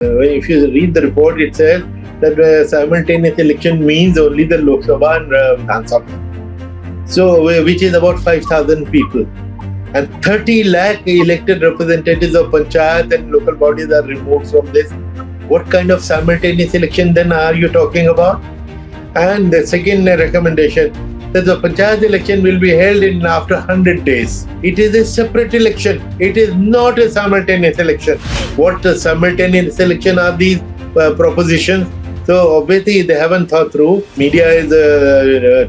If you read the report, it says that simultaneous election means only the Lok Sabha and Vidhan Sabha. So, which is about 5,000 people. And 30 lakh elected representatives of panchayat and local bodies are removed from this. What kind of simultaneous election then are you talking about? And the second recommendation, that the panchayat election will be held in after 100 days. It is a separate election. It is not a simultaneous election. What simultaneous election are these propositions? So obviously they haven't thought through. Media is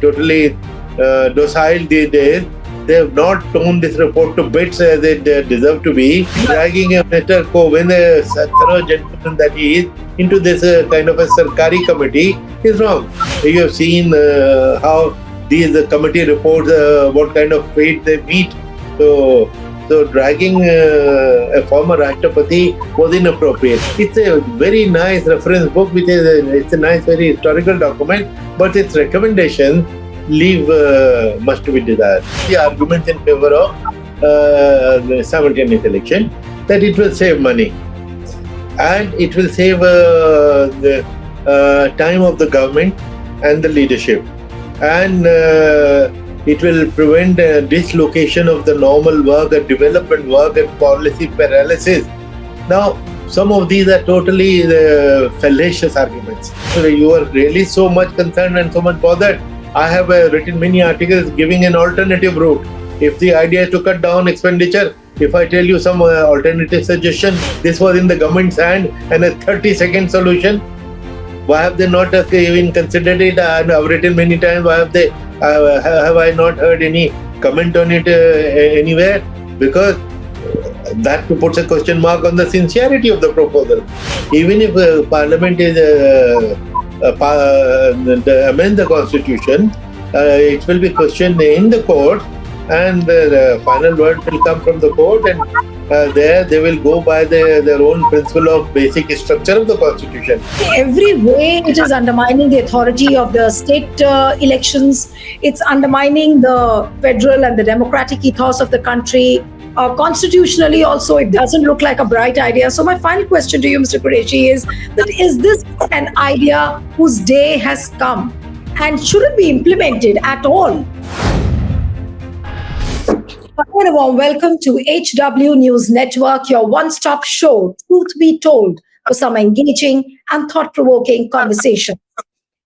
totally docile these days. They have not torn this report to bits as it deserve to be, dragging Mr. Kovind, a thorough gentleman that he is, into this kind of a Sarkari committee is wrong. You have seen how these committee reports, what kind of fate they meet. So dragging a former Rashtrapati was inappropriate. It's a very nice reference book, which is it's a nice, very historical document, but its recommendations leave much to be desired. The arguments in favor of the simultaneous election, that it will save money and it will save the time of the government and the leadership, and it will prevent dislocation of the normal work and development work and policy paralysis. Now, some of these are totally fallacious arguments. So you are really so much concerned and so much bothered. I have written many articles giving an alternative route. If the idea is to cut down expenditure, if I tell you some alternative suggestion, this was in the government's hand and a 30-second solution, why have they not even considered it? I've written many times. Why have they? Have I not heard any comment on it anywhere? Because that puts a question mark on the sincerity of the proposal. Even if Parliament is amend the constitution, it will be questioned in the court, and the final word will come from the court, and there they will go by their own principle of basic structure of the constitution. Every way it is undermining the authority of the state elections. It's undermining the federal and the democratic ethos of the country. Constitutionally also, it doesn't look like a bright idea. So my final question to you, Mr. Qureshi, is this an idea whose day has come and shouldn't be implemented at all? A warm welcome to HW News Network, your one-stop show, Truth Be Told, for some engaging and thought-provoking conversation.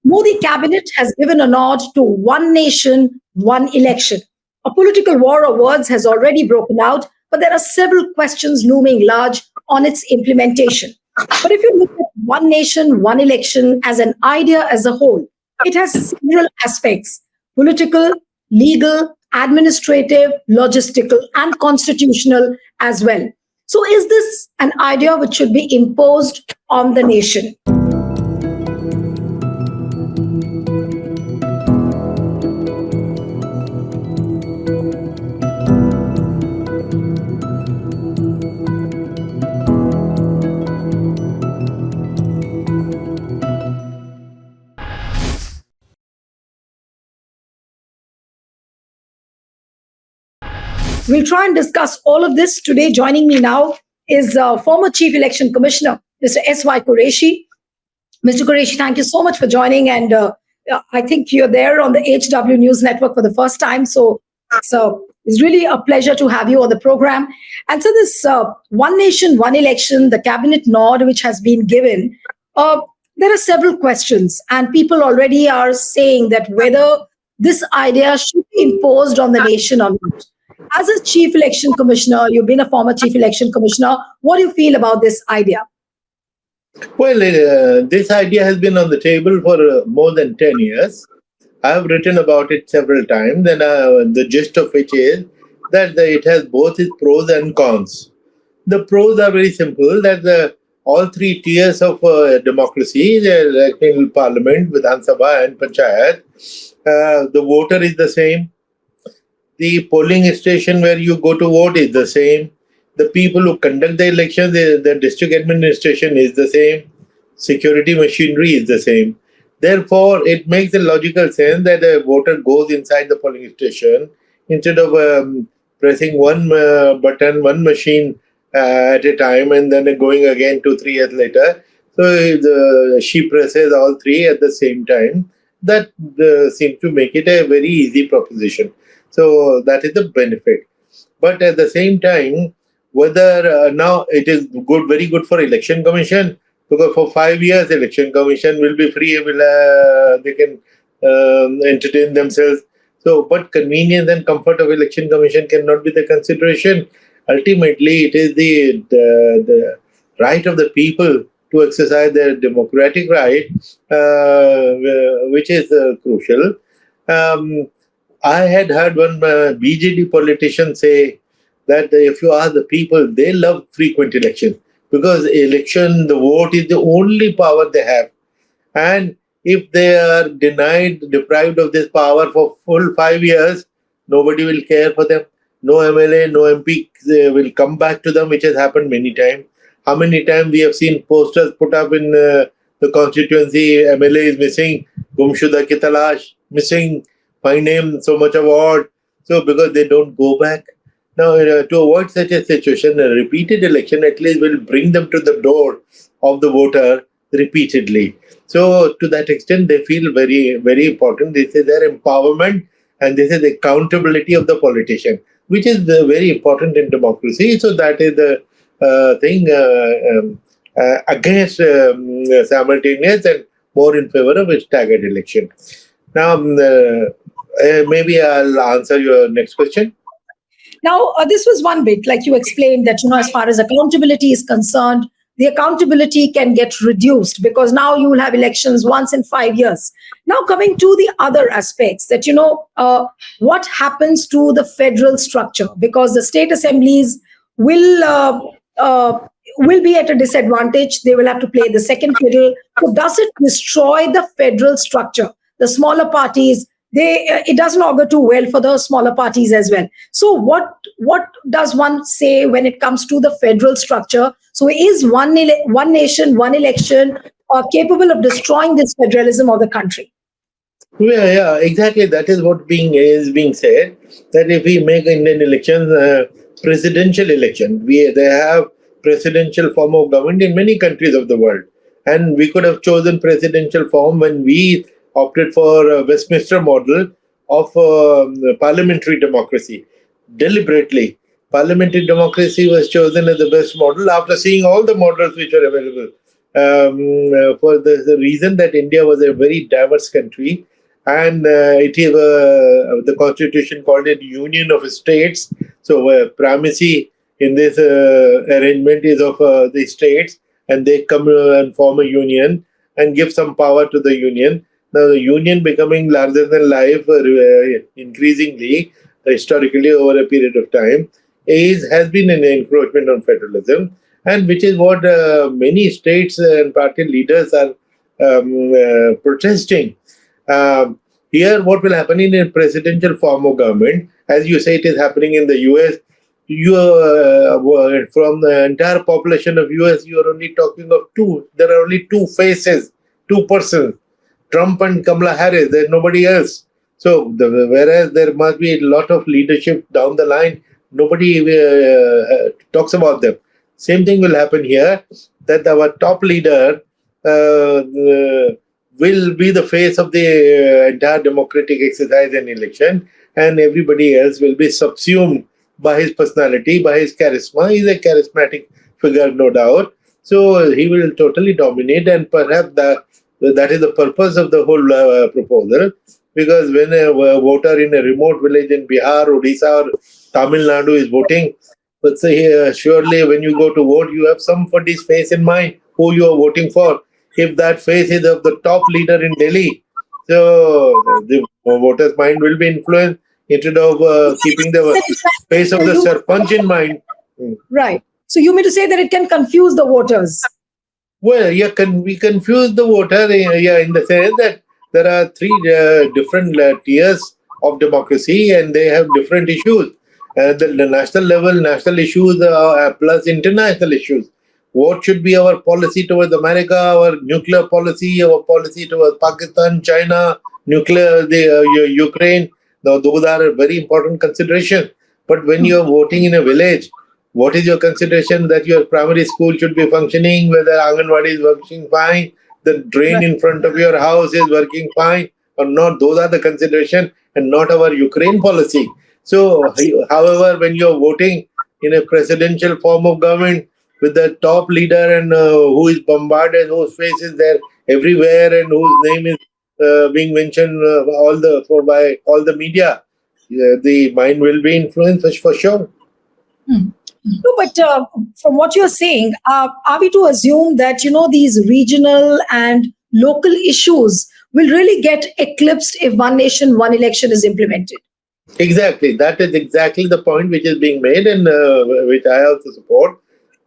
Modi cabinet has given a nod to one nation, one election. A political war of words has already broken out, but there are several questions looming large on its implementation. But if you look at one nation, one election as an idea as a whole, it has several aspects: political, legal, administrative, logistical, and constitutional as well. So is this an idea which should be imposed on the nation? We'll try and discuss all of this today. Joining me now is former Chief Election Commissioner, Mr. S.Y. Qureshi. Mr. Qureshi, thank you so much for joining. And I think you're there on the HW News Network for the first time. So it's really a pleasure to have you on the program. And so this one nation, one election, the cabinet nod which has been given, there are several questions. And people already are saying that whether this idea should be imposed on the nation or not. As a Chief Election Commissioner, you've been a former Chief Election Commissioner. What do you feel about this idea? Well, this idea has been on the table for more than 10 years. I have written about it several times, and the gist of which is that it has both its pros and cons. The pros are very simple, that all three tiers of democracy, the Parliament, Vidhan Sabha and Panchayat, the voter is the same. The polling station where you go to vote is the same. The people who conduct the elections, the district administration is the same. Security machinery is the same. Therefore, it makes a logical sense that a voter goes inside the polling station instead of pressing one button, one machine at a time, and then going again 2-3 years later. So she presses all three at the same time. That seems to make it a very easy proposition. So that is the benefit. But at the same time, whether now it is good, very good for election commission, because for 5 years election commission will be free, they can entertain themselves. So, but convenience and comfort of election commission cannot be the consideration. Ultimately, it is the right of the people to exercise their democratic right, which is crucial. I had heard one BJD politician say that if you ask the people, they love frequent election because election, the vote is the only power they have. And if they are deprived of this power for full 5 years, nobody will care for them. No MLA, no MP will come back to them, which has happened many times. How many times we have seen posters put up in the constituency, MLA is missing, Gumshuda ki talash, missing, my name, so much award. So because they don't go back. Now, to avoid such a situation, a repeated election at least will bring them to the door of the voter repeatedly. So, to that extent, they feel very, very important. This is their empowerment and this is the accountability of the politician, which is very important in democracy. So, that is the thing against simultaneous and more in favor of a staggered election. Now, maybe I'll answer your next question. Now, this was one bit, like you explained, that, as far as accountability is concerned, the accountability can get reduced because now you will have elections once in 5 years. Now, coming to the other aspects, that, what happens to the federal structure? Because the state assemblies will be at a disadvantage. They will have to play the second fiddle. So does it destroy the federal structure? The smaller parties, it doesn't augur too well for the smaller parties as well. So what does one say when it comes to the federal structure? So is one nation, one election capable of destroying this federalism of the country? Yeah, exactly. That is what is being said. That if we make Indian elections presidential election, they have presidential form of government in many countries of the world, and we could have chosen presidential form when we opted for a Westminster model of parliamentary democracy. Deliberately, parliamentary democracy was chosen as the best model after seeing all the models which were available. For the reason that India was a very diverse country, and it is the constitution called it Union of States. So primacy in this arrangement is of the states, and they come and form a union and give some power to the union. Now, the union becoming larger than life increasingly, historically over a period of time, has been an encroachment on federalism, and which is what many states and party leaders are protesting. Here, what will happen in a presidential form of government, as you say, it is happening in the US. From the entire population of US, you are only talking of two. There are only two faces, two persons. Trump and Kamala Harris, there's nobody else. So, whereas there must be a lot of leadership down the line, nobody talks about them. Same thing will happen here, that our top leader will be the face of the entire democratic exercise and election, and everybody else will be subsumed by his personality, by his charisma. He's a charismatic figure, no doubt. So, he will totally dominate, and perhaps that is the purpose of the whole proposal, because when a voter in a remote village in Bihar, Odisha, or Tamil Nadu is voting, but say, surely when you go to vote, you have somebody's face in mind who you are voting for. If that face is of the top leader in Delhi, so the voter's mind will be influenced instead of keeping the face of the Sarpanch in mind. Right. So you mean to say that it can confuse the voters? Well, yeah, we confuse the voter, in the sense that there are three different tiers of democracy, and they have different issues. The national level, national issues plus international issues. What should be our policy towards America, our nuclear policy, our policy towards Pakistan, China, nuclear, Ukraine? Now, those are very important considerations. But when you are voting in a village, What is your consideration that your primary school should be functioning, whether Anganwadi is working fine, the drain in front of your house is working fine or not? Those are the consideration and not our Ukraine policy. So, however, when you're voting in a presidential form of government with the top leader and who is bombarded, whose face is there everywhere and whose name is being mentioned by all the media, the mind will be influenced for sure. No, but from what you're saying, are we to assume that these regional and local issues will really get eclipsed if one nation, one election is implemented? Exactly. That is exactly the point which is being made and which I also support,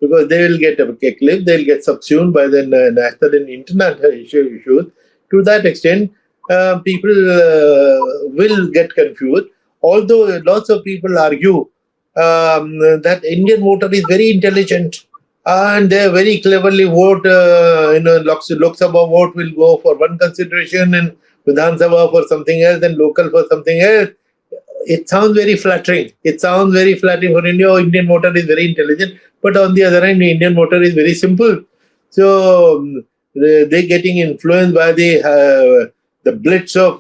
because they will get eclipsed, they'll get subsumed by the national and international issues. To that extent, people will get confused. Although lots of people argue that Indian voter is very intelligent and they very cleverly vote. Lok Sabha vote will go for one consideration and Vidhan Sabha for something else and local for something else. It sounds very flattering. It sounds very flattering for India. Oh, Indian voter is very intelligent, but on the other hand, the Indian voter is very simple. So they're getting influenced by the blitz of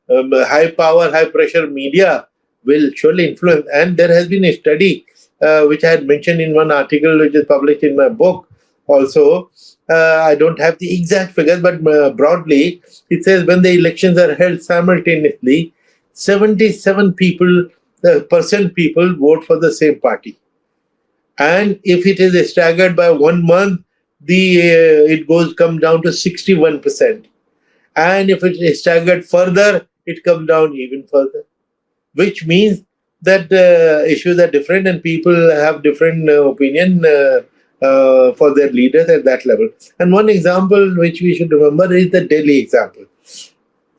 high power, high pressure media will surely influence. And there has been a study which I had mentioned in one article which is published in my book also. I don't have the exact figures, but broadly, it says when the elections are held simultaneously, 77% people vote for the same party. And if it is staggered by 1 month, it comes down to 61%. And if it is staggered further, it comes down even further, which means that issues are different and people have different opinion for their leaders at that level. And one example which we should remember is the Delhi example.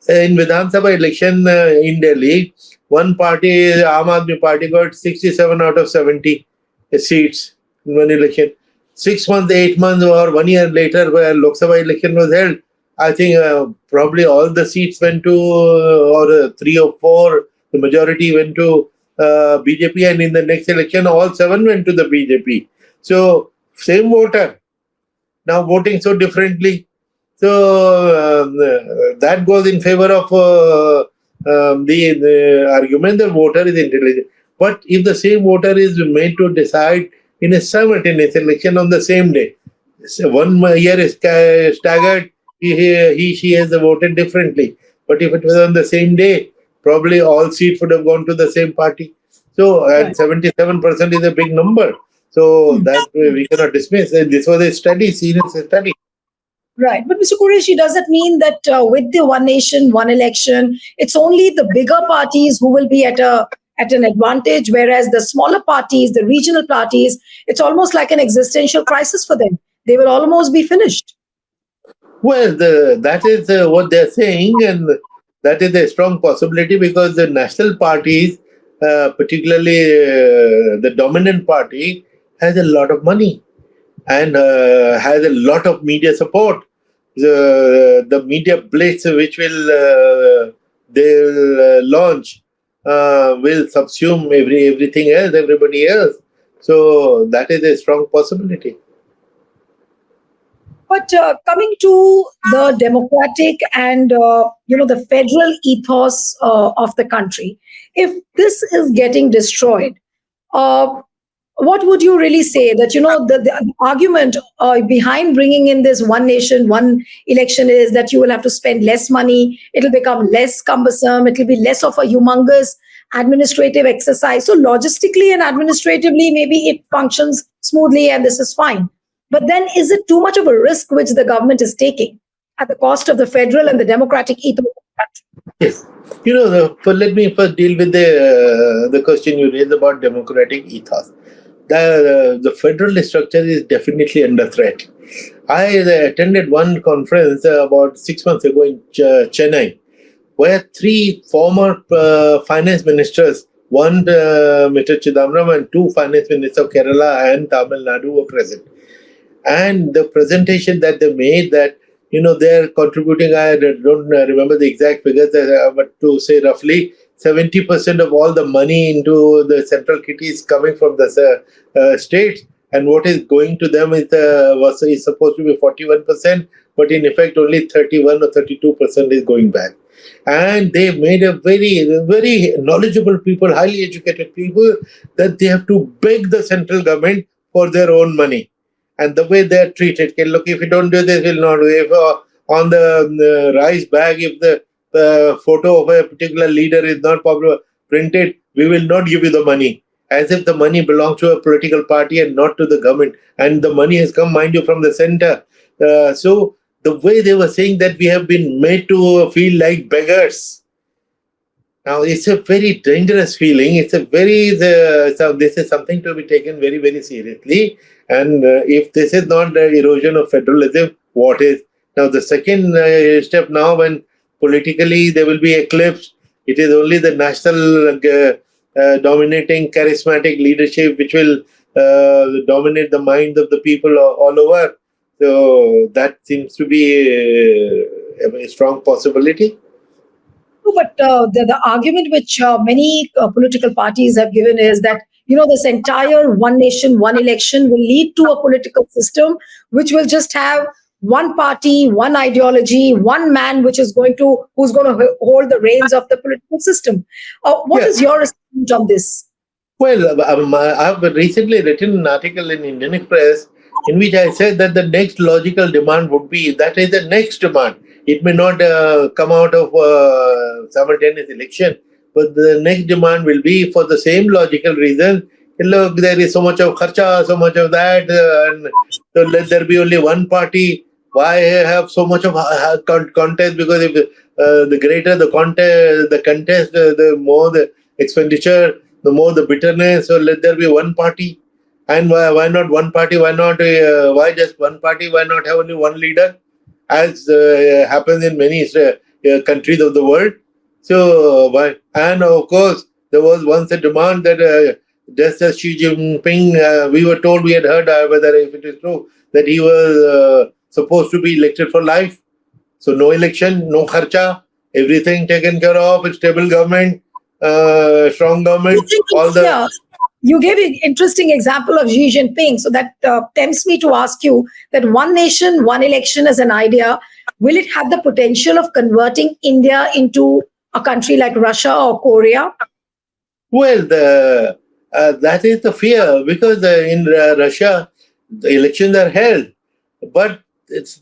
In Vidhan Sabha election in Delhi, one party, Aam Aadmi Party, got 67 out of 70 seats in one election. 6 months, 8 months, or 1 year later, where Lok Sabha election was held, I think probably all the seats went to, or 3 or 4, the majority went to BJP, and in the next election, all 7 went to the BJP. So, same voter, now voting so differently. So that goes in favor of the argument that voter is intelligent. But if the same voter is made to decide in a simultaneous election on the same day, so 1 year is staggered, she has voted differently. But if it was on the same day, probably all seats would have gone to the same party. So, and 77% is a big number. So that we cannot dismiss. And this was a study, serious study. Right. But Mr. Qureshi, does it mean that with the one nation, one election, it's only the bigger parties who will be at an advantage, whereas the smaller parties, the regional parties, it's almost like an existential crisis for them. They will almost be finished. Well, that is what they're saying, and that is a strong possibility because the national parties, particularly the dominant party, has a lot of money and has a lot of media support. The media blitz which they'll launch will subsume everything else, everybody else. So that is a strong possibility. But coming to the democratic and the federal ethos of the country, if this is getting destroyed, what would you really say that the argument behind bringing in this one nation, one election is that you will have to spend less money, it'll become less cumbersome, it'll be less of a humongous administrative exercise. So logistically and administratively, maybe it functions smoothly and this is fine. But then is it too much of a risk which the government is taking at the cost of the federal and the democratic ethos of the country? Yes. Let me first deal with the question you raised about democratic ethos. The federal structure is definitely under threat. I attended one conference about 6 months ago in Chennai, where 3 former finance ministers, one Mr. Chidambaram and 2 finance ministers of Kerala and Tamil Nadu were present. And the presentation that they made, that they're contributing, I don't remember the exact figures, but to say roughly 70% of all the money into the central kitty is coming from the states, and what is going to them is supposed to be 41%, but in effect only 31 or 32% is going back. And they made a very knowledgeable people, highly educated people, that they have to beg the central government for their own money. And the way they are treated, look, if you don't do this, we'll not do it. If on the rice bag, if the photo of a particular leader is not printed, we will not give you the money. As if the money belongs to a political party and not to the government. And the money has come, mind you, from the center. So the way they were saying that we have been made to feel like beggars. Now, it's a very dangerous feeling. It's a so this is something to be taken very, very seriously. And if this is not the erosion of federalism, what is? Now, the second step now, when politically there will be eclipse, it is only the national dominating charismatic leadership which will dominate the minds of the people all over. So that seems to be a strong possibility. But the argument which many political parties have given is that, this entire one nation, one election will lead to a political system which will just have one party, one ideology, one man, who's going to hold the reins of the political system. What is your assessment on this? Well, I've recently written an article in Indian Express in which I said that the next logical demand would be, that is the next demand. It may not come out of simultaneous election, but the next demand will be for the same logical reason. Look, there is so much of kharcha, so much of that, and so let there be only one party. Why have so much of contest? Because if the greater the contest, the more the expenditure, the more the bitterness. So let there be one party. And why not one party? Why not? Why just one party? Why not have only one leader, as happens in many countries of the world? So, and of course, there was once a demand that just as Xi Jinping, we were told, we had heard, whether if it is true, that he was supposed to be elected for life. So no election, no kharcha, everything taken care of, a stable government, strong government, all the... You gave an interesting example of Xi Jinping. So that tempts me to ask you that one nation, one election as an idea, will it have the potential of converting India into a country like Russia or Korea? Well, that is the fear, because in Russia, the elections are held, but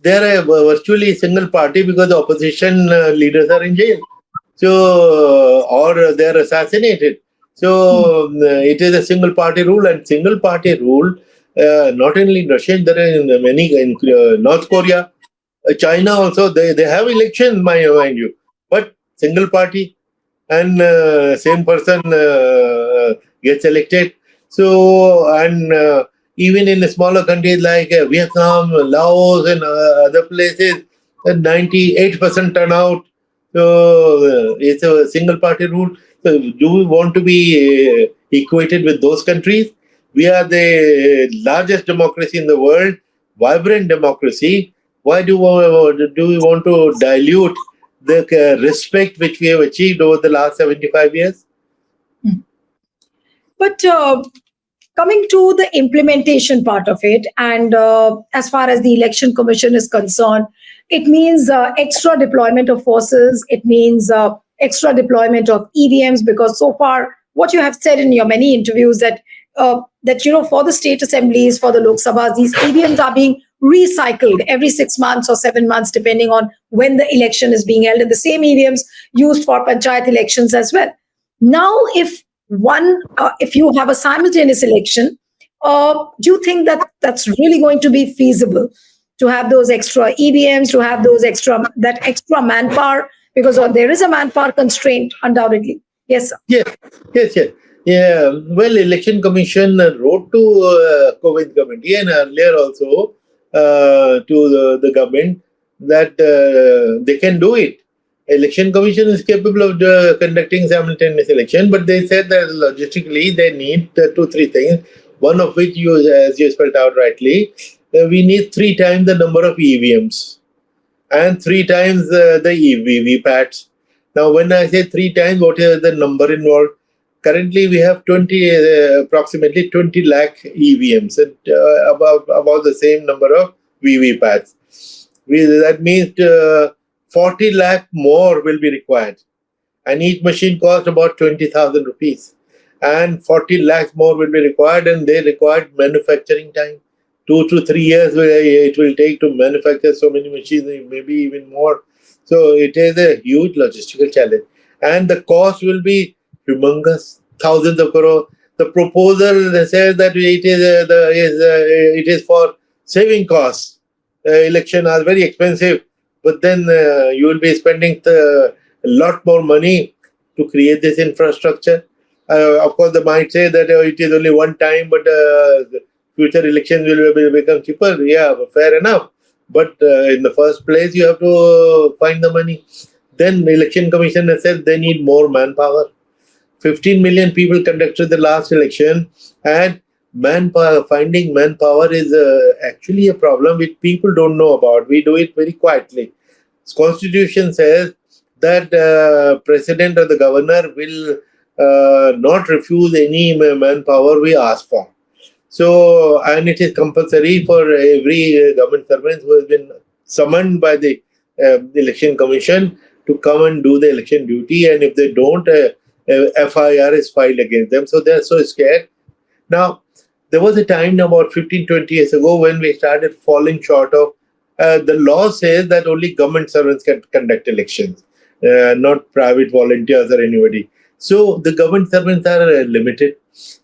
they're a virtually single party because the opposition leaders are in jail. So, or they're assassinated. So it is a single party rule, and single party rule not only in Russia, there are in many, in North Korea, China also, they have elections, mind you, but single party, and same person gets elected. So, and even in smaller countries like Vietnam, Laos, and other places, 98% turnout. So it's a single party rule. So do we want to be equated with those countries? We are the largest democracy in the world, vibrant democracy. Why do we want to dilute the respect which we have achieved over the last 75 years? But coming to the implementation part of it, and as far as the Election Commission is concerned, it means extra deployment of forces. It means extra deployment of EVMs, because so far what you have said in your many interviews that for the state assemblies, for the Lok Sabhas, these EVMs are being recycled every 6 months or 7 months, depending on when the election is being held, and the same EVMs used for panchayat elections as well. Now, if you have a simultaneous election, do you think that that's really going to be feasible to have those extra EVMs, to have that extra manpower? Because there is a manpower constraint, undoubtedly. Yes, sir. Yes. Yeah. Well, Election Commission wrote to Kovind committee and earlier also to the government that they can do it. Election Commission is capable of conducting simultaneous election, but they said that logistically they need 2-3 things. One of which, as you spelled out rightly, we need 3 times the number of EVMs and 3 times the VVPATs. Now, when I say 3 times, what is the number involved? Currently, we have approximately 20 lakh EVMs and about the same number of VVPATs. That means 40 lakh more will be required. And each machine costs about 20,000 rupees. And 40 lakhs more will be required, and they require manufacturing time. 2 to 3 years it will take to manufacture so many machines, maybe even more. So it is a huge logistical challenge. And the cost will be humongous, thousands of crores. The proposal says that it is for saving costs. Elections are very expensive, but then you will be spending a lot more money to create this infrastructure. Of course, they might say that it is only one time, but future elections will become cheaper. Yeah, fair enough. But in the first place, you have to find the money. Then the election commission has said they need more manpower. 15 million people conducted the last election, and finding manpower is actually a problem which people don't know about. We do it very quietly. Constitution says that president or the governor will not refuse any manpower we ask for. So, and it is compulsory for every government servant who has been summoned by the election commission to come and do the election duty. And if they don't, FIR is filed against them. So they are so scared. Now, there was a time about 15, 20 years ago when we started falling short of the law says that only government servants can conduct elections, not private volunteers or anybody. So the government servants are limited.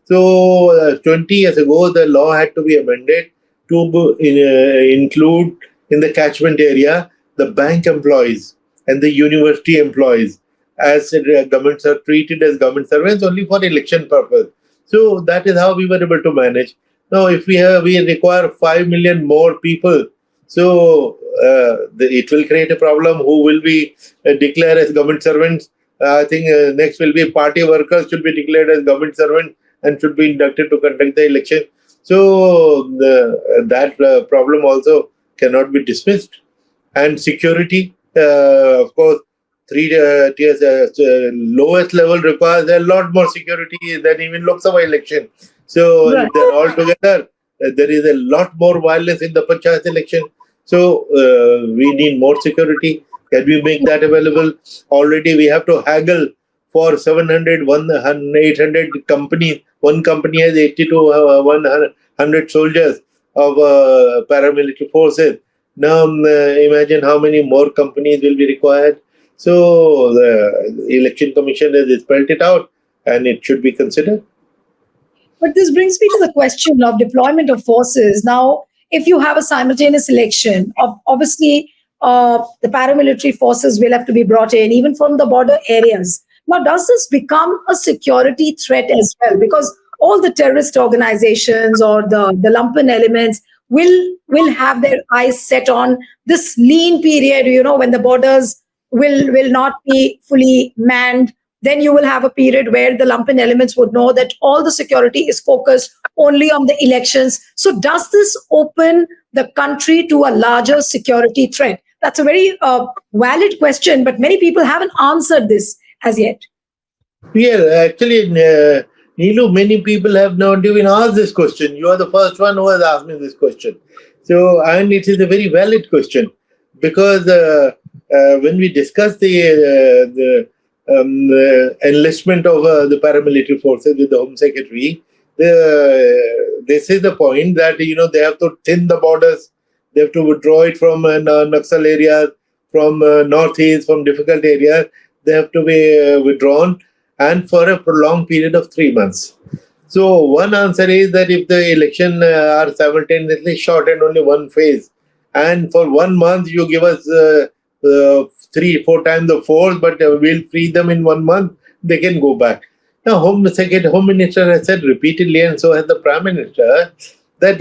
So 20 years ago, the law had to be amended to include in the catchment area the bank employees and the university employees as governments are treated as government servants only for election purpose. So that is how we were able to manage. Now, if we require 5 million more people, so it will create a problem. Who will be declared as government servants? I think next will be party workers should be declared as government servants and should be inducted to conduct the election. So that problem also cannot be dismissed. And security, of course, 3 tiers, lowest level requires a lot more security than even Lok Sabha election. So Right. altogether, there is a lot more violence in the Panchayat election. So we need more security. Can we make that available? Already we have to haggle for 700, 800 companies. One company has 80 to 100 soldiers of paramilitary forces. Now imagine how many more companies will be required. So the election commission has spelled it out, and it should be considered. But this brings me to the question of deployment of forces. Now, if you have a simultaneous election, obviously the paramilitary forces will have to be brought in, even from the border areas. Now, does this become a security threat as well? Because all the terrorist organizations or the lumpen elements will have their eyes set on this lean period, when the borders will not be fully manned. Then you will have a period where the lumpen elements would know that all the security is focused only on the elections. So does this open the country to a larger security threat? That's a very valid question, but many people haven't answered this as yet. Yeah, actually, Neelu, many people have not even asked this question. You are the first one who has asked me this question. So, and it is a very valid question because when we discuss the enlistment of the paramilitary forces with the Home Secretary, this is the point that they have to thin the borders, they have to withdraw it from Naxal areas, from northeast, from difficult areas. They have to be withdrawn, and for a prolonged period of 3 months. So one answer is that if the election are simultaneously shot in only one phase, and for 1 month you give us 3-4 times the force, but we'll free them in 1 month, they can go back. Now, Home Minister has said repeatedly, and so has the Prime Minister, that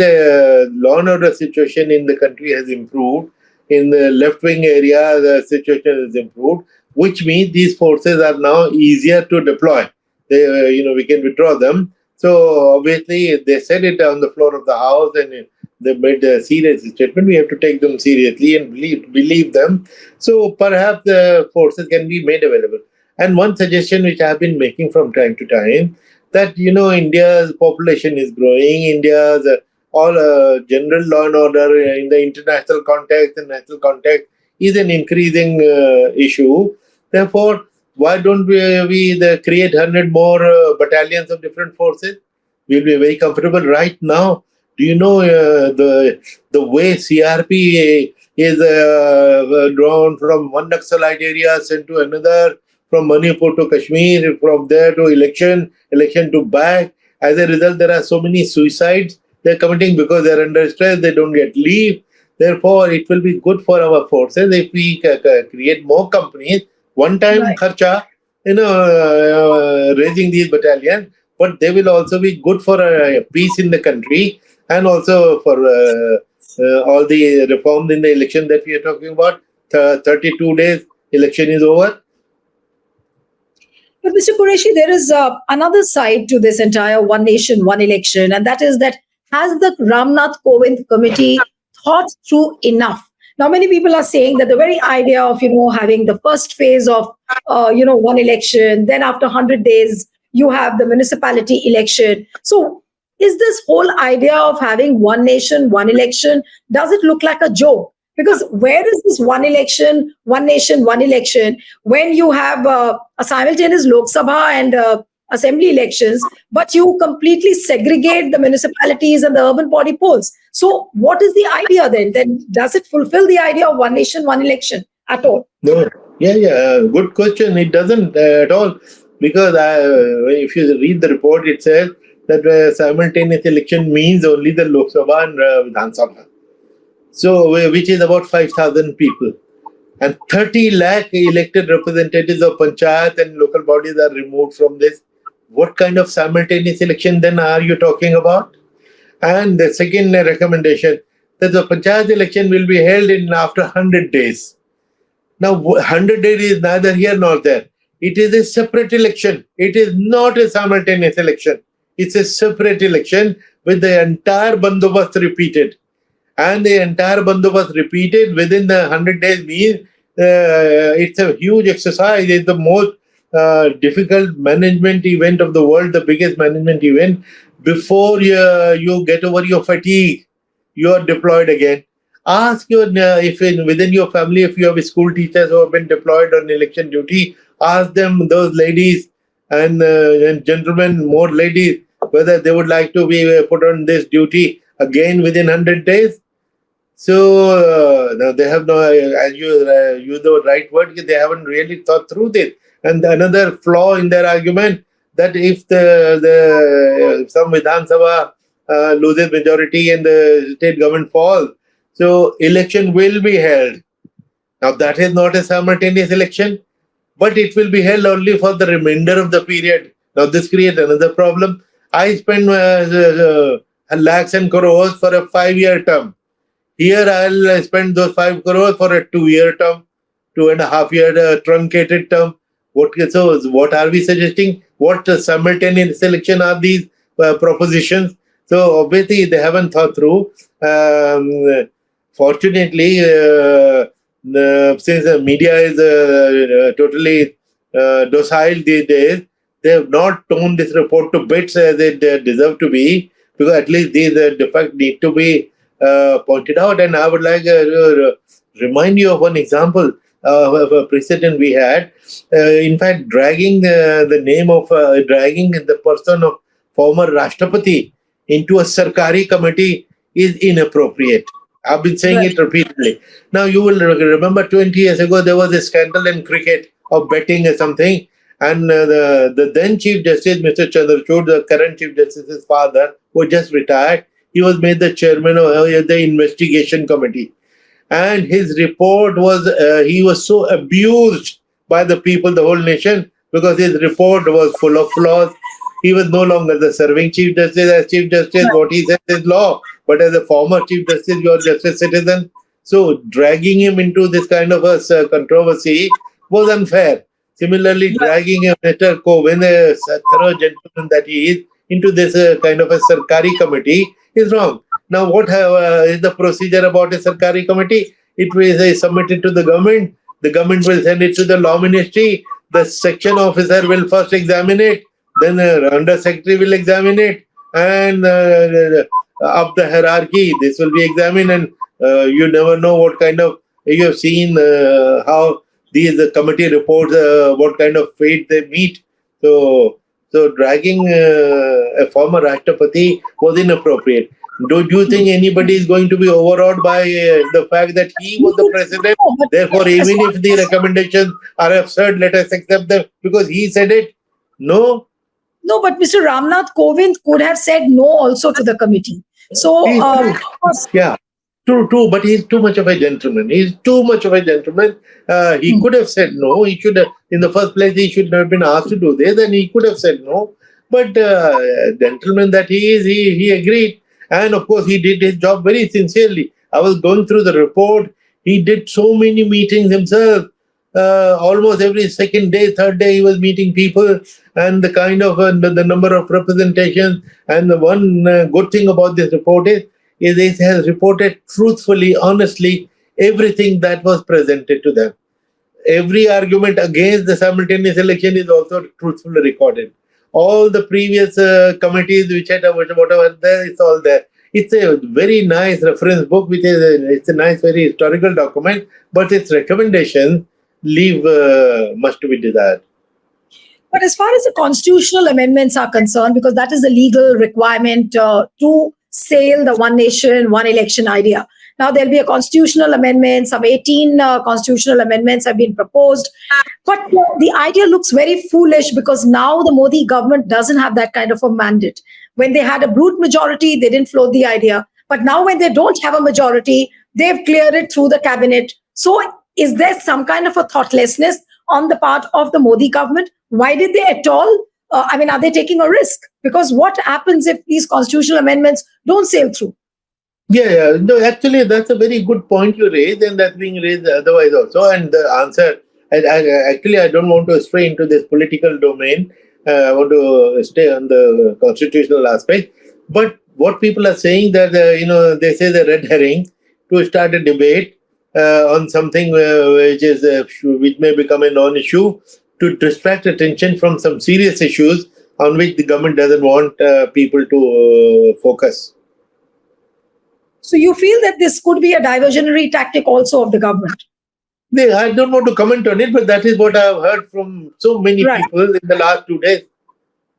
law and order situation in the country has improved. In the left-wing area, the situation has improved, which means these forces are now easier to deploy. We can withdraw them. So obviously, they said it on the floor of the House, and they made a serious statement. We have to take them seriously and believe them. So perhaps the forces can be made available. And one suggestion which I have been making from time to time, that India's population is growing. India's all general law and order in the international context and national context is an increasing issue. Therefore, why don't we create 100 more battalions of different forces? We'll be very comfortable right now. Do you know the way CRP is drawn from one Naxalite area sent to another, from Manipur to Kashmir, from there to election to back. As a result, there are so many suicides they're committing because they're under stress. They don't get leave. Therefore, it will be good for our forces if we create more companies. One time Right. kharcha, raising these battalions, but they will also be good for peace in the country, and also for all the reforms in the election that we are talking about. 32 days, election is over. But Mr. Qureshi, there is another side to this entire one nation, one election, and that is that has the Ramnath Kovind committee thought through enough? Now, many people are saying that the very idea of having the first phase of one election, then after 100 days you have the municipality election. So, is this whole idea of having one nation, one election, does it look like a joke? Because where is this one election, one nation, one election when you have a simultaneous Lok Sabha and assembly elections, but you completely segregate the municipalities and the urban body polls? So what is the idea then? Then does it fulfill the idea of one nation, one election at all? No. Yeah. Good question. It doesn't at all, because if you read the report, it says that simultaneous election means only the Lok Sabha and Vidhan Sabha. So, which is about 5,000 people. And 30 lakh elected representatives of panchayat and local bodies are removed from this. What kind of simultaneous election then are you talking about? And the second recommendation, that the panchayat election will be held in after 100 days. Now, 100 days is neither here nor there. It is a separate election. It is not a simultaneous election. It's a separate election with the entire bandobast repeated. And the entire bandobast repeated within the 100 days means it's a huge exercise. It's the most difficult management event of the world, the biggest management event. Before you get over your fatigue, you are deployed again. Ask if within your family, if you have school teachers who have been deployed on election duty, ask them, those ladies and gentlemen, more ladies, whether they would like to be put on this duty again within 100 days. So now they have no, as you use the right word, they haven't really thought through this. And another flaw in their argument, that if if some Vidhan Sabha loses majority and the state government falls, so election will be held. Now that is not a simultaneous election, but it will be held only for the remainder of the period. Now this creates another problem. I spend lakhs and crores for a 5-year term. Here I'll spend those 5 crores for a 2-year term, 2.5-year truncated term. So what are we suggesting? What simultaneous election are these propositions? So obviously they haven't thought through. Fortunately, since the media is totally docile these days, they have not torn this report to bits as they deserve to be, because at least these defects need to be pointed out. And I would like to remind you of one example of a precedent we had. In fact, dragging dragging the person of former Rashtrapati into a Sarkari committee is inappropriate. I've been saying it repeatedly. Now, you will remember 20 years ago, there was a scandal in cricket of betting or something. And the then Chief Justice, Mr. Chandrachud, the current Chief Justice's father, who just retired, he was made the chairman of the investigation committee. And his report was, he was so abused by the people, the whole nation, because his report was full of flaws. He was no longer the serving Chief Justice. As Chief Justice, what he says is law. But as a former Chief Justice, you are just a citizen. So dragging him into this kind of a controversy was unfair. Similarly, dragging Mr. Kovind, a thorough gentleman that he is, into this kind of a Sarkari committee is wrong. Now, what is the procedure about a Sarkari committee? It will submit it to the government. The government will send it to the law ministry. The section officer will first examine it. Then the under secretary will examine it. And up the hierarchy, this will be examined. And you never know what kind of, you have seen how these committee reports, what kind of fate they meet. So dragging a former Rashtrapati was inappropriate. Do you think anybody is going to be overawed by the fact that he was the president? No, but Therefore, as even far if the recommendations are absurd, let us accept them because he said it. No, No, but Mr. Ramnath Kovind could have said no also to the committee. So, he's of too, course, yeah, true, but he's too much of a gentleman. He's too much of a gentleman. He could have said no. He should have, in the first place, he should have been asked to do this, and he could have said no. But gentleman that he is, he agreed. And of course, he did his job very sincerely. I was going through the report. He did so many meetings himself. Almost every second day, third day, he was meeting people, and the kind of the number of representations. And the one good thing about this report is it has reported truthfully, honestly, everything that was presented to them. Every argument against the simultaneous election is also truthfully recorded. All the previous committees which had whatever there, it's all there. It's a very nice reference book, which is it's a nice, very historical document, but its recommendations leave much to be desired. but as far as the constitutional amendments are concerned, because that is the legal requirement to sail the one nation, one election idea. Now, there'll be a constitutional amendment. Some 18 constitutional amendments have been proposed. But the idea looks very foolish because now the Modi government doesn't have that kind of a mandate. When they had a brute majority, they didn't float the idea. But now, when they don't have a majority, they've cleared it through the cabinet. So, is there some kind of a thoughtlessness on the part of the Modi government? Why did they at all? Are they taking a risk? Because what happens if these constitutional amendments don't sail through? Yeah. No, actually, that's a very good point you raised, and that's being raised otherwise also. And the answer, I don't want to stray into this political domain. I want to stay on the constitutional aspect. But what people are saying that they say the red herring to start a debate on something which may become a non-issue to distract attention from some serious issues on which the government doesn't want people to focus. So you feel that this could be a diversionary tactic also of the government? I don't want to comment on it, but that is what I've heard from so many Right. people in the last 2 days.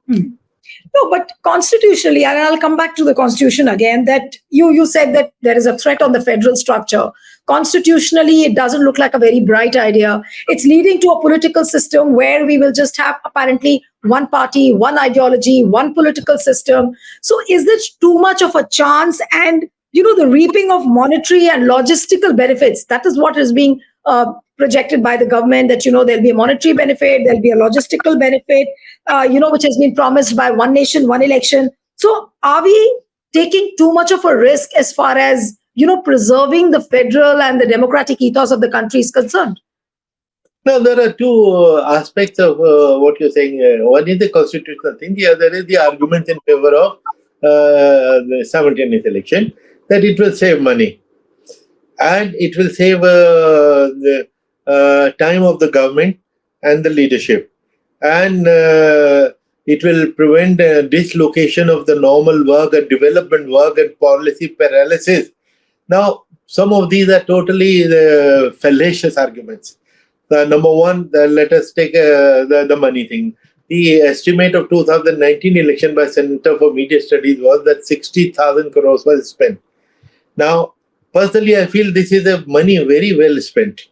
No, but constitutionally, and I'll come back to the constitution again, that you said that there is a threat on the federal structure. Constitutionally, it doesn't look like a very bright idea. It's leading to a political system where we will just have apparently one party, one ideology, one political system. So is this too much of a chance? And, the reaping of monetary and logistical benefits, that is what is being projected by the government, that, there'll be a monetary benefit, there'll be a logistical benefit, which has been promised by one nation, one election. So are we taking too much of a risk as far as, preserving the federal and the democratic ethos of the country is concerned? Now, there are two aspects of what you're saying. One is the constitutional thing, the other is the argument in favor of the simultaneous election, that it will save money and it will save the time of the government and the leadership. And it will prevent dislocation of the normal work and development work and policy paralysis. Now, some of these are totally fallacious arguments. Number one, let us take the money thing. The estimate of 2019 election by Center for Media Studies was that 60,000 crores was spent. Now, personally, I feel this is a money very well spent.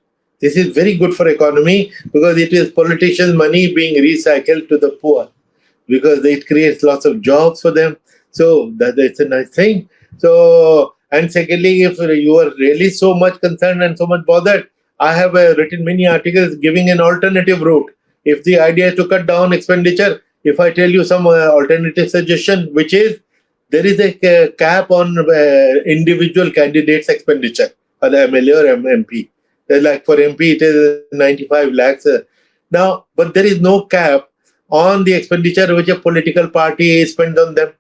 This is very good for economy because it is politicians' money being recycled to the poor because it creates lots of jobs for them. So that's a nice thing. So, and secondly, if you are really so much concerned and so much bothered, I have written many articles giving an alternative route. If the idea is to cut down expenditure, if I tell you some alternative suggestion, which is there is a cap on individual candidates' expenditure, or the MLA or MP. Like for MP, it is 95 lakhs. Now, but there is no cap on the expenditure which a political party spends on them.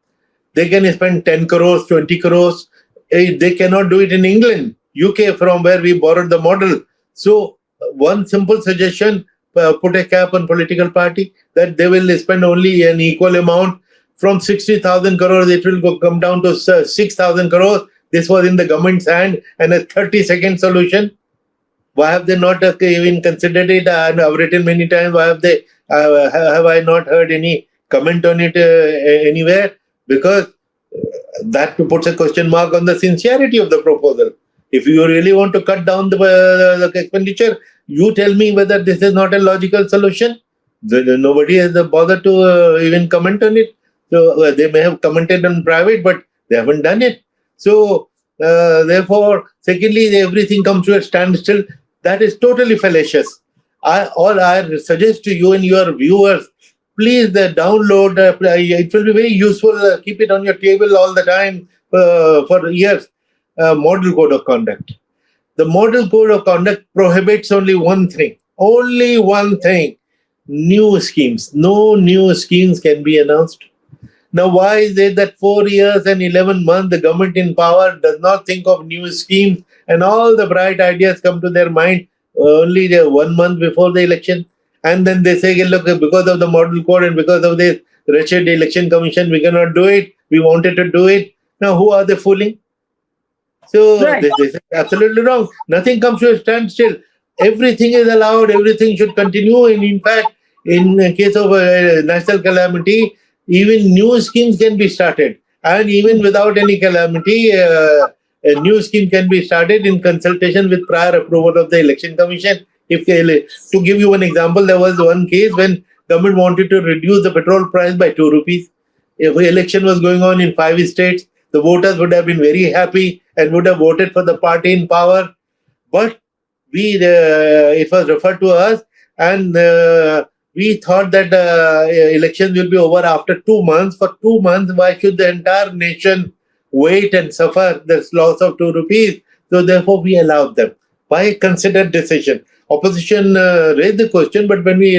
They can spend 10 crores, 20 crores. They cannot do it in England, UK, from where we borrowed the model. So one simple suggestion, put a cap on political party that they will spend only an equal amount. From 60,000 crores, it will come down to 6,000 crores. This was in the government's hand, and a 30-second solution. Why have they not even considered it? And I've written many times. Why have they? Have I not heard any comment on it anywhere? Because that puts a question mark on the sincerity of the proposal. If you really want to cut down the expenditure, you tell me whether this is not a logical solution. Nobody has bothered to even comment on it. So they may have commented on private, but they haven't done it. So therefore, secondly, everything comes to a standstill. That is totally fallacious. All I suggest to you and your viewers, please download. It will be very useful. Keep it on your table all the time for years. Model Code of Conduct. The Model Code of Conduct prohibits only one thing. Only one thing. New schemes. No new schemes can be announced. Now, why is it that 4 years and 11 months the government in power does not think of new schemes, and all the bright ideas come to their mind only 1 month before the election? And then they say, look, because of the model code and because of the wretched election commission, we cannot do it. We wanted to do it. Now, who are they fooling? So Right. this is absolutely wrong. Nothing comes to a standstill. Everything is allowed. Everything should continue. And in fact, in case of a national calamity, even new schemes can be started. And even without any calamity, a new scheme can be started in consultation with prior approval of the election commission. To give you one example, there was one case when government wanted to reduce the petrol price by 2 rupees. If an election was going on in 5 states, the voters would have been very happy and would have voted for the party in power. But it was referred to us, and we thought that elections will be over after 2 months. For 2 months, why should the entire nation wait and suffer this loss of 2 rupees? So therefore, we allowed them. By a considered decision. Opposition raised the question, but when we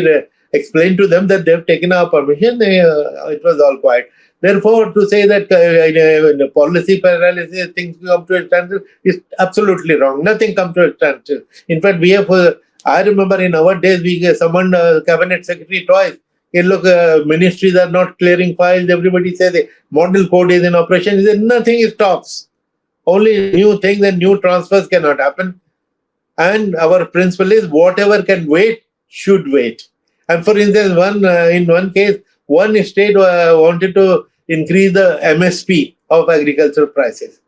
explained to them that they have taken our permission, it was all quiet. Therefore, to say that in policy paralysis, things come to a standstill is absolutely wrong. Nothing comes to a standstill. In fact, we have, I remember in our days, we summoned cabinet secretary twice. Hey, look, ministries are not clearing files. Everybody says the model code is in operation. He said, nothing stops. Only new things and new transfers cannot happen. And our principle is whatever can wait should wait. And for instance, in one case, one state wanted to increase the MSP of agricultural prices.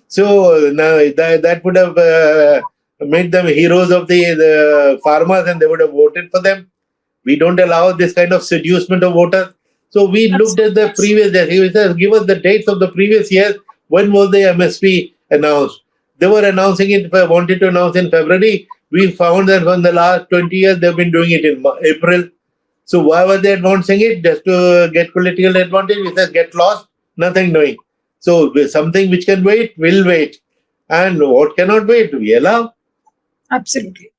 So now that would have made them heroes of the farmers, and they would have voted for them. We don't allow this kind of seducement of voters. So we looked at the previous year. He says, give us the dates of the previous years. When was the MSP announced? They were announcing it, wanted to announce in February. We found that for the last 20 years, they've been doing it in April. So why were they announcing it? Just to get political advantage? We said, get lost, nothing doing. So something which can wait, will wait. And what cannot wait, we allow. Absolutely.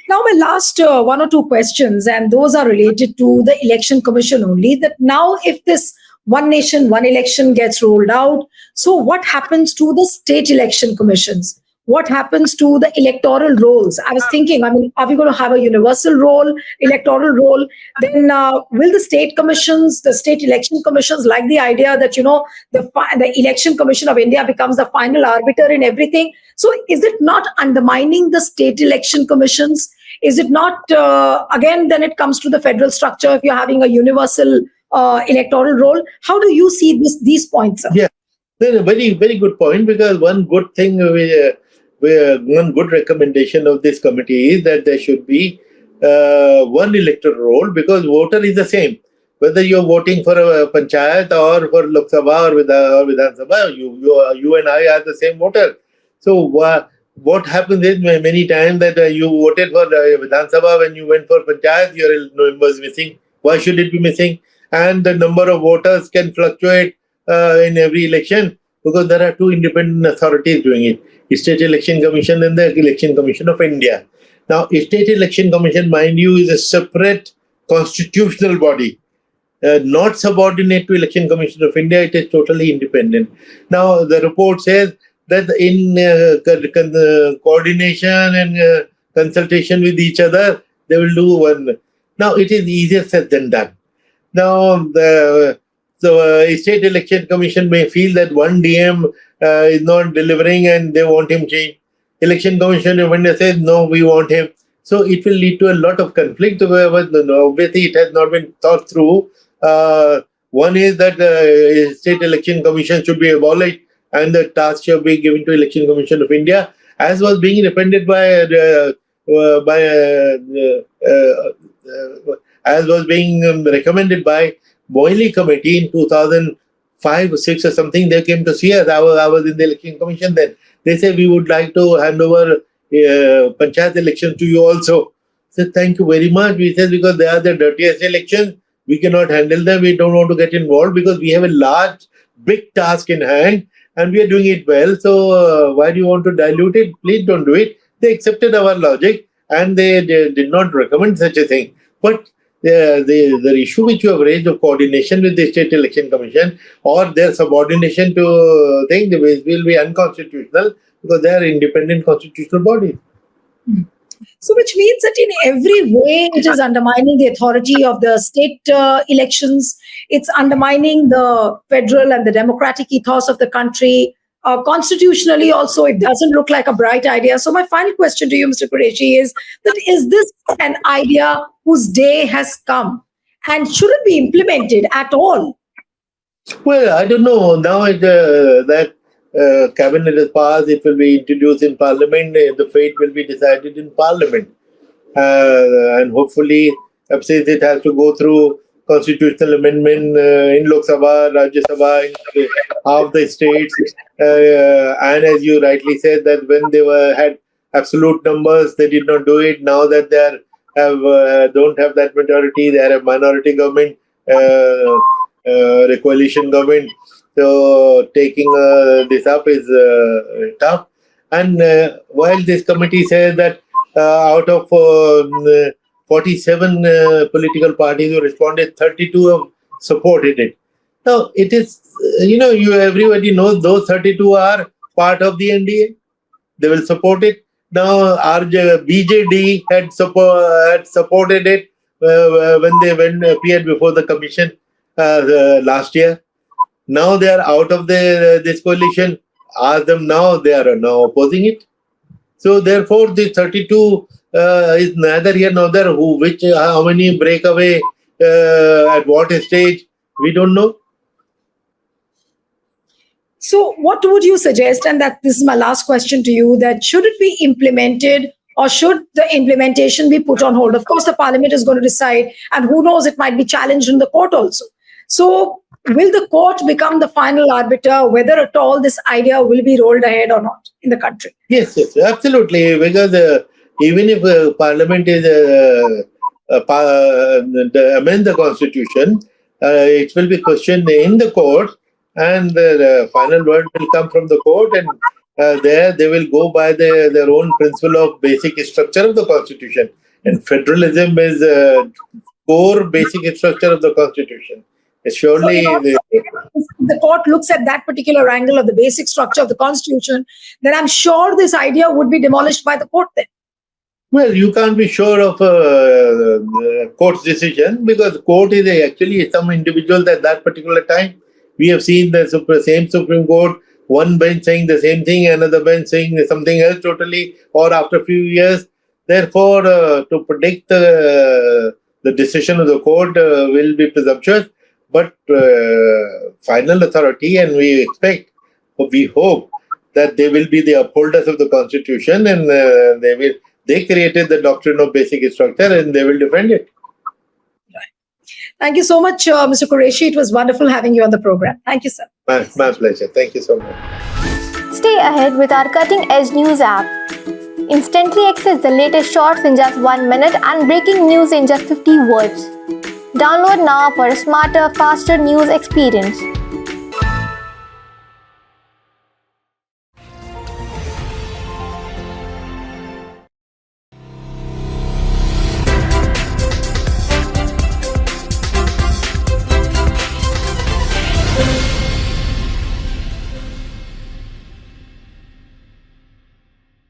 Now, my last one or two questions, and those are related to the election commission only, that now if this one nation, one election gets rolled out, so what happens to the state election commissions? What happens to the electoral rolls? I was thinking, are we going to have a universal roll, electoral roll? Then will the state commissions, the state election commissions, like the idea that, the election commission of India becomes the final arbiter in everything? So is it not undermining the state election commissions? Is it not, again, then it comes to the federal structure if you're having a universal electoral roll? How do you see these points, sir? Yeah, a very, very good point, because one good thing, one good recommendation of this committee is that there should be one electoral roll, because voter is the same. Whether you're voting for a panchayat or for Lok Sabha or Vidhan Sabha, you and I are the same voter. So what happens is many times that you voted for Vidhan Sabha, when you went for panchayat, your number is missing. Why should it be missing? And the number of voters can fluctuate in every election, because there are two independent authorities doing it. The State Election Commission and the Election Commission of India. Now, State Election Commission, mind you, is a separate constitutional body, not subordinate to Election Commission of India. It is totally independent. Now, the report says that in coordination and consultation with each other, they will do one. Now, it is easier said than done. Now, the State Election Commission may feel that one DM is not delivering and they want him changed. Election Commission of India says, no, we want him. So it will lead to a lot of conflict, but obviously it has not been thought through. One is that State Election Commission should be abolished and the task should be given to Election Commission of India, as was being recommended as was being recommended by Boyle Committee in 2005 or 6 or something. They came to see us. I was in the Election Commission then. They said, we would like to hand over Panchayat elections to you also. I said, thank you very much. We said, because they are the dirtiest elections. We cannot handle them. We don't want to get involved because we have a large, big task in hand and we are doing it well. So why do you want to dilute it? Please don't do it. They accepted our logic and they did not recommend such a thing. But the issue which you have raised of coordination with the State Election Commission or their subordination to things will be unconstitutional because they are independent constitutional bodies. So, which means that in every way it is undermining the authority of the state elections. It's undermining the federal and the democratic ethos of the country. Constitutionally, also, it doesn't look like a bright idea. So, my final question to you, Mr. Qureshi, is this an idea whose day has come and should it be implemented at all? Well, I don't know. Now that cabinet has passed, it will be introduced in Parliament. The fate will be decided in Parliament, and hopefully, since it has to go through constitutional amendment in Lok Sabha, Rajya Sabha, in half the states, and as you rightly said, that when they had absolute numbers, they did not do it. Now that they don't have that majority, they are a minority government, a coalition government. So taking this up is tough. And while this committee says that out of 47 political parties who responded, 32 have supported it. Now, it is, everybody knows those 32 are part of the NDA. They will support it. Now, BJD had supported it when they appeared before the commission last year. Now they are out of this coalition. Ask them now, they are now opposing it. So therefore, the 32 is neither here nor there. How many break away at what stage, we don't know. So what would you suggest, and that this is my last question to you, that should it be implemented or should the implementation be put on hold? Of course, the parliament is going to decide, and who knows, it might be challenged in the court also. So will the court become the final arbiter whether at all this idea will be rolled ahead or not in the country? Yes, absolutely. Because even if Parliament is amend the constitution, it will be questioned in the court, and the final word will come from the court, and there they will go by their own principle of basic structure of the constitution. And federalism is core basic structure of the constitution. Surely, so if the court looks at that particular angle of the basic structure of the constitution, then I'm sure this idea would be demolished by the court then. Well, you can't be sure of court's decision, because court is actually some individuals at that particular time. We have seen the same Supreme Court, one bench saying the same thing, another bench saying something else totally, or after a few years. Therefore, to predict the decision of the court will be presumptuous. But final authority, and we hope that they will be the upholders of the constitution, and they created the doctrine of basic structure, and they will defend it. Right. Thank you so much, Mr. Qureshi. It was wonderful having you on the program. Thank you, sir. My pleasure. Thank you so much. Stay ahead with our cutting-edge news app. Instantly access the latest shorts in just 1 minute and breaking news in just 50 words. Download now for a smarter, faster news experience.